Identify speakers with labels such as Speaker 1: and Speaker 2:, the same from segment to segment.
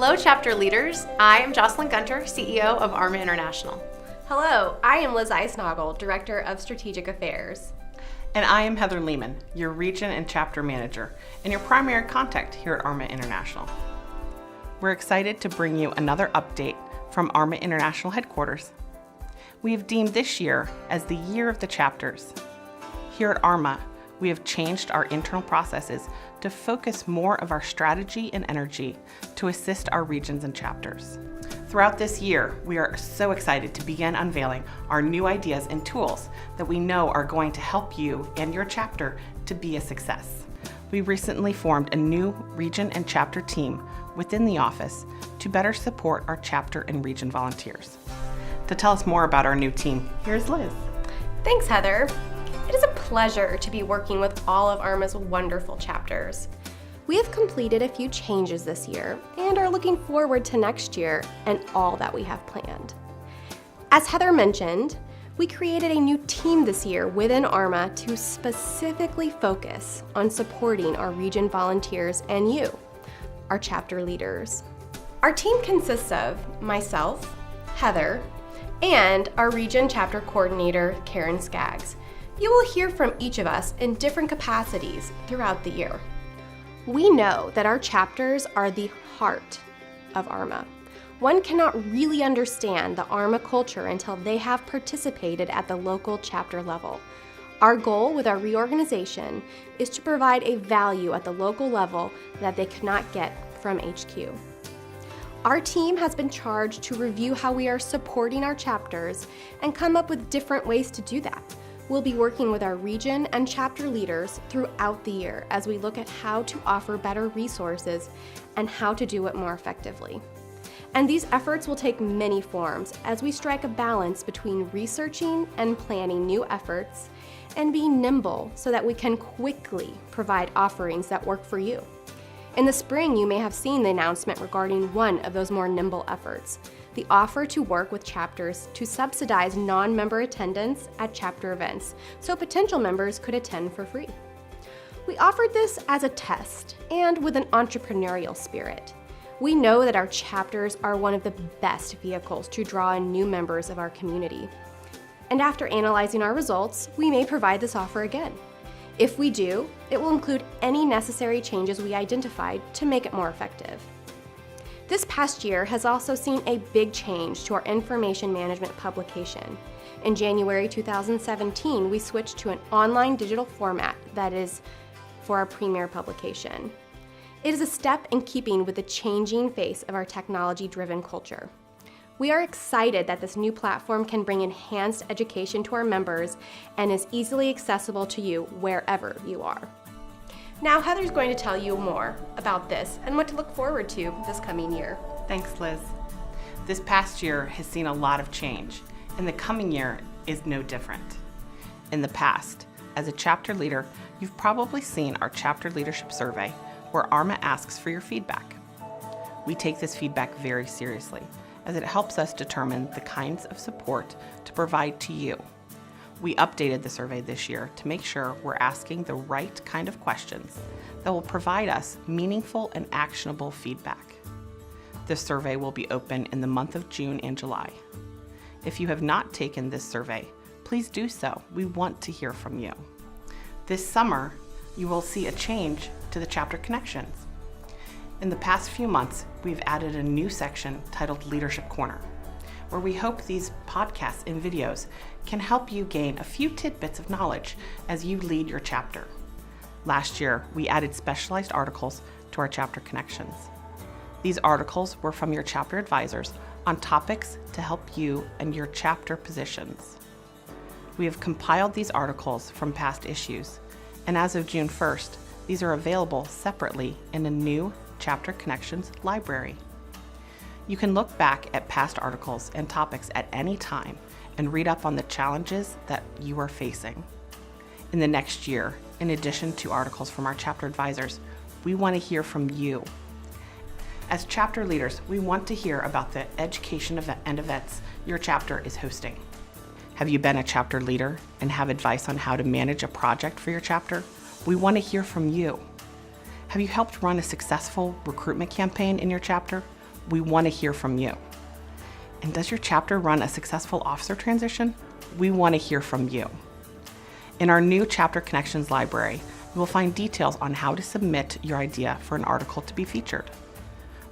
Speaker 1: Hello, chapter leaders. I am Jocelyn Gunter, CEO of ARMA International.
Speaker 2: Hello, I am Liz Icenogle, Director of Strategic Affairs.
Speaker 3: And I am Heather Lehman, your Region and Chapter Manager, and your primary contact here at ARMA International. We're excited to bring you another update from ARMA International headquarters. We have deemed this year as the Year of the Chapters. Here at ARMA, we have changed our internal processes to focus more of our strategy and energy to assist our regions and chapters. Throughout this year, we are so excited to begin unveiling our new ideas and tools that we know are going to help you and your chapter to be a success. We recently formed a new region and chapter team within the office to better support our chapter and region volunteers. To tell us more about our new team, here's Liz.
Speaker 2: Thanks, Heather. It is a pleasure to be working with all of ARMA's wonderful chapters. We have completed a few changes this year and are looking forward to next year and all that we have planned. As Heather mentioned, we created a new team this year within ARMA to specifically focus on supporting our region volunteers and you, our chapter leaders. Our team consists of myself, Heather, and our region chapter coordinator, Karen Skaggs. You will hear from each of us in different capacities throughout the year. We know that our chapters are the heart of ARMA. One cannot really understand the ARMA culture until they have participated at the local chapter level. Our goal with our reorganization is to provide a value at the local level that they cannot get from HQ. Our team has been charged to review how we are supporting our chapters and come up with different ways to do that. We'll be working with our region and chapter leaders throughout the year as we look at how to offer better resources and how to do it more effectively. And these efforts will take many forms as we strike a balance between researching and planning new efforts and being nimble so that we can quickly provide offerings that work for you. In the spring, you may have seen the announcement regarding one of those more nimble efforts, the offer to work with chapters to subsidize non-member attendance at chapter events so potential members could attend for free. We offered this as a test and with an entrepreneurial spirit. We know that our chapters are one of the best vehicles to draw in new members of our community. And after analyzing our results, we may provide this offer again. If we do, it will include any necessary changes we identified to make it more effective. This past year has also seen a big change to our information management publication. In January 2017, we switched to an online digital format that is for our premier publication. It is a step in keeping with the changing face of our technology-driven culture. We are excited that this new platform can bring enhanced education to our members and is easily accessible to you wherever you are. Now Heather's going to tell you more about this and what to look forward to this coming year.
Speaker 3: Thanks, Liz. This past year has seen a lot of change, and the coming year is no different. In the past, as a chapter leader, you've probably seen our chapter leadership survey where ARMA asks for your feedback. We take this feedback very seriously as it helps us determine the kinds of support to provide to you. We updated the survey this year to make sure we're asking the right kind of questions that will provide us meaningful and actionable feedback. This survey will be open in the month of June and July. If you have not taken this survey, please do so. We want to hear from you. This summer, you will see a change to the chapter connections. In the past few months, we've added a new section titled Leadership Corner, where we hope these podcasts and videos can help you gain a few tidbits of knowledge as you lead your chapter. Last year, we added specialized articles to our chapter connections. These articles were from your chapter advisors on topics to help you and your chapter positions. We have compiled these articles from past issues, and as of June 1st, these are available separately in a new Chapter Connections library. You can look back at past articles and topics at any time and read up on the challenges that you are facing. In the next year, in addition to articles from our chapter advisors, we want to hear from you. As chapter leaders, we want to hear about the education and events your chapter is hosting. Have you been a chapter leader and have advice on how to manage a project for your chapter? We want to hear from you. Have you helped run a successful recruitment campaign in your chapter? We want to hear from you. And does your chapter run a successful officer transition? We want to hear from you. In our new Chapter Connections library, you will find details on how to submit your idea for an article to be featured.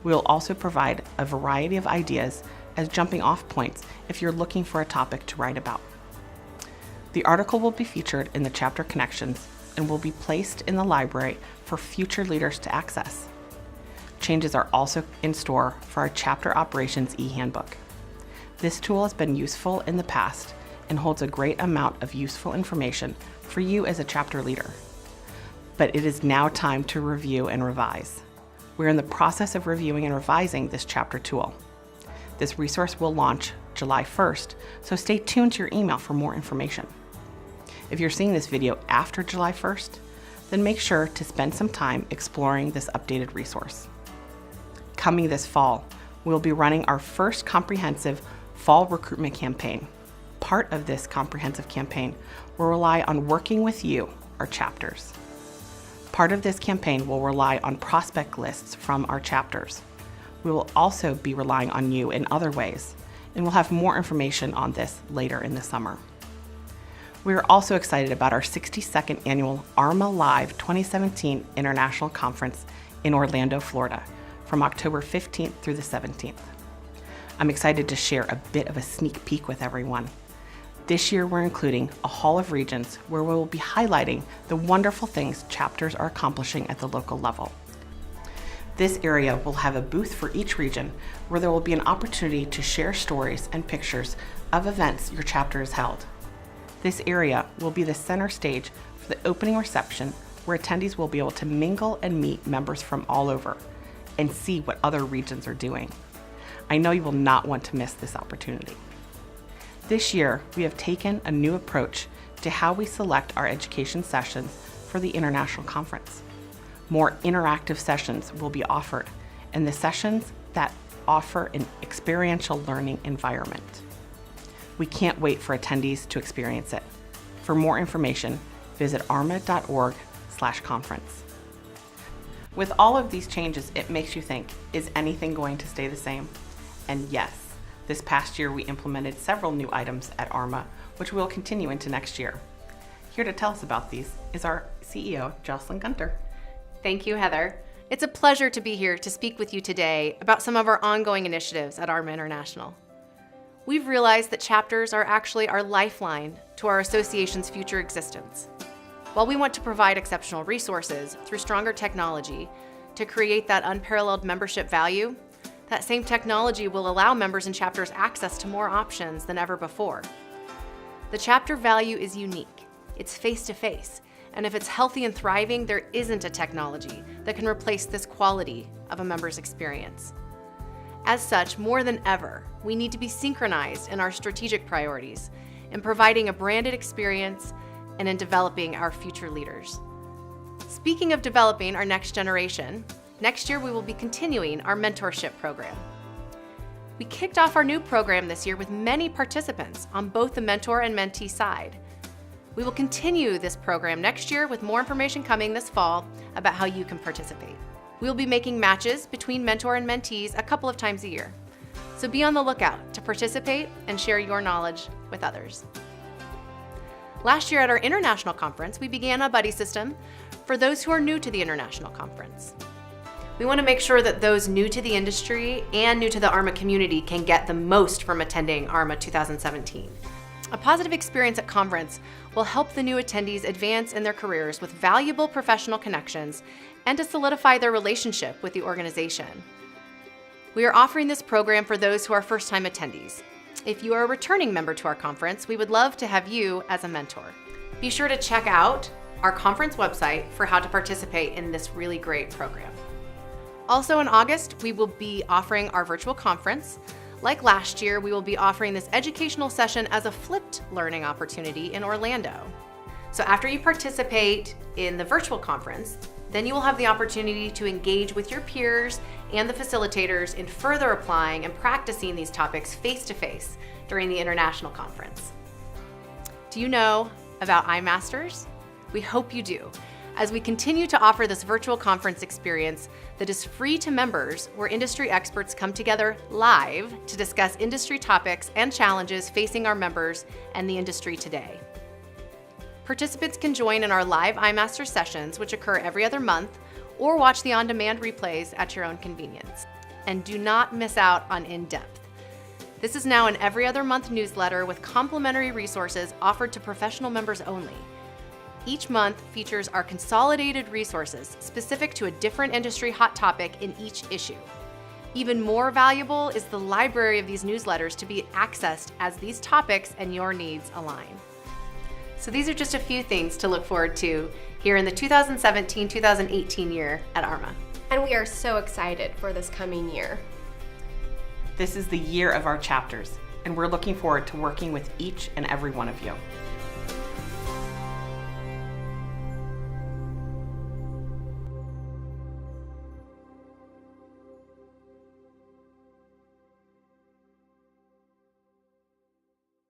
Speaker 3: We will also provide a variety of ideas as jumping off points if you're looking for a topic to write about. The article will be featured in the Chapter Connections and will be placed in the library for future leaders to access. Changes are also in store for our Chapter Operations e-handbook. This tool has been useful in the past and holds a great amount of useful information for you as a chapter leader. But it is now time to review and revise. We're in the process of reviewing and revising this chapter tool. This resource will launch July 1st, so stay tuned to your email for more information. If you're seeing this video after July 1st, then make sure to spend some time exploring this updated resource. Coming this fall, we'll be running our first comprehensive fall recruitment campaign. Part of this comprehensive campaign will rely on working with you, our chapters. Part of this campaign will rely on prospect lists from our chapters. We will also be relying on you in other ways, and we'll have more information on this later in the summer. We are also excited about our 62nd annual ARMA Live 2017 International Conference in Orlando, Florida, from October 15th through the 17th. I'm excited to share a bit of a sneak peek with everyone. This year, we're including a Hall of Regions where we will be highlighting the wonderful things chapters are accomplishing at the local level. This area will have a booth for each region where there will be an opportunity to share stories and pictures of events your chapter has held. This area will be the center stage for the opening reception where attendees will be able to mingle and meet members from all over and see what other regions are doing. I know you will not want to miss this opportunity. This year, we have taken a new approach to how we select our education sessions for the International Conference. More interactive sessions will be offered, and the sessions that offer an experiential learning environment. We can't wait for attendees to experience it. For more information, visit arma.org/conference. With all of these changes, it makes you think, is anything going to stay the same? And yes, this past year we implemented several new items at ARMA, which will continue into next year. Here to tell us about these is our CEO, Jocelyn Gunter.
Speaker 1: Thank you, Heather. It's a pleasure to be here to speak with you today about some of our ongoing initiatives at ARMA International. We've realized that chapters are actually our lifeline to our association's future existence. While we want to provide exceptional resources through stronger technology to create that unparalleled membership value, that same technology will allow members and chapters access to more options than ever before. The chapter value is unique. It's face-to-face. And if it's healthy and thriving, there isn't a technology that can replace this quality of a member's experience. As such, more than ever, we need to be synchronized in our strategic priorities, in providing a branded experience, and in developing our future leaders. Speaking of developing our next generation, next year we will be continuing our mentorship program. We kicked off our new program this year with many participants on both the mentor and mentee side. We will continue this program next year with more information coming this fall about how you can participate. We will be making matches between mentor and mentees a couple of times a year. So be on the lookout to participate and share your knowledge with others. Last year at our international conference, we began a buddy system for those who are new to the international conference. We want to make sure that those new to the industry and new to the ARMA community can get the most from attending ARMA 2017. A positive experience at conference will help the new attendees advance in their careers with valuable professional connections and to solidify their relationship with the organization. We are offering this program for those who are first-time attendees. If you are a returning member to our conference, we would love to have you as a mentor. Be sure to check out our conference website for how to participate in this really great program. Also in August, we will be offering our virtual conference. Like last year, we will be offering this educational session as a flipped learning opportunity in Orlando. So after you participate in the virtual conference, then you will have the opportunity to engage with your peers and the facilitators in further applying and practicing these topics face-to-face during the international conference. Do you know about iMasters? We hope you do, as we continue to offer this virtual conference experience that is free to members, where industry experts come together live to discuss industry topics and challenges facing our members and the industry today. Participants can join in our live iMaster sessions, which occur every other month, or watch the on-demand replays at your own convenience. And do not miss out on In-Depth. This is now an every other month newsletter with complimentary resources offered to professional members only. Each month features our consolidated resources specific to a different industry hot topic in each issue. Even more valuable is the library of these newsletters to be accessed as these topics and your needs align. So these are just a few things to look forward to here in the 2017-2018 year at ARMA.
Speaker 2: And we are so excited for this coming year.
Speaker 3: This is the year of our chapters, and we're looking forward to working with each and every one of you.